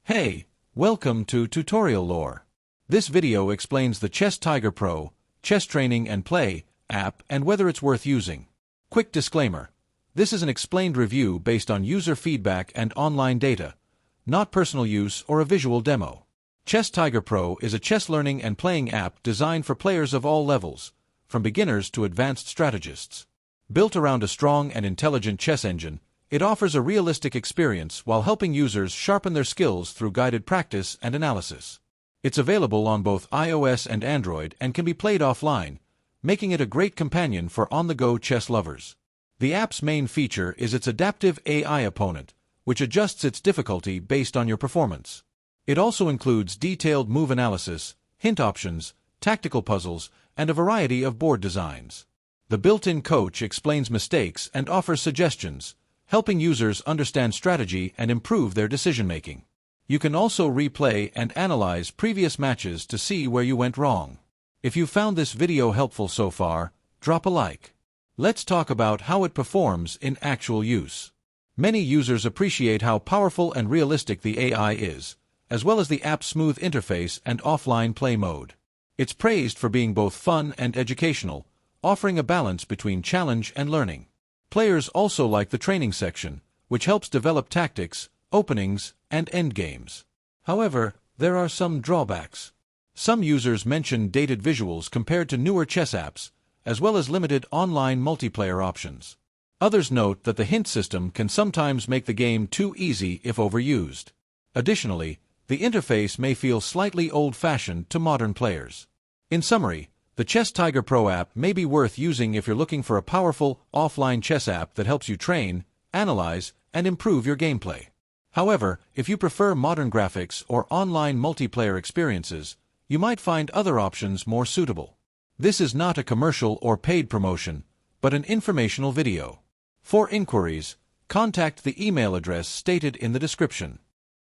Hey, welcome to Tutorial Lore. This video explains the Chess Tiger Pro, Chess Training and Play app and whether it's worth using. Quick disclaimer. This is an explained review based on user feedback and online data, not personal use or a visual demo. Chess Tiger Pro is a chess learning and playing app designed for players of all levels, from beginners to advanced strategists. Built around a strong and intelligent chess engine, it offers a realistic experience while helping users sharpen their skills through guided practice and analysis. It's available on both iOS and Android and can be played offline, making it a great companion for on-the-go chess lovers. The app's main feature is its adaptive AI opponent, which adjusts its difficulty based on your performance. It also includes detailed move analysis, hint options, tactical puzzles, and a variety of board designs. The built-in coach explains mistakes and offers suggestions, helping users understand strategy and improve their decision-making. You can also replay and analyze previous matches to see where you went wrong. If you found this video helpful so far, drop a like. Let's talk about how it performs in actual use. Many users appreciate how powerful and realistic the AI is, as well as the app's smooth interface and offline play mode. It's praised for being both fun and educational, offering a balance between challenge and learning. Players also like the training section, which helps develop tactics, openings, and endgames. However, there are some drawbacks. Some users mention dated visuals compared to newer chess apps, as well as limited online multiplayer options. Others note that the hint system can sometimes make the game too easy if overused. Additionally, the interface may feel slightly old-fashioned to modern players. In summary, the Chess Tiger Pro app may be worth using if you're looking for a powerful, offline chess app that helps you train, analyze, and improve your gameplay. However, if you prefer modern graphics or online multiplayer experiences, you might find other options more suitable. This is not a commercial or paid promotion, but an informational video. For inquiries, contact the email address stated in the description.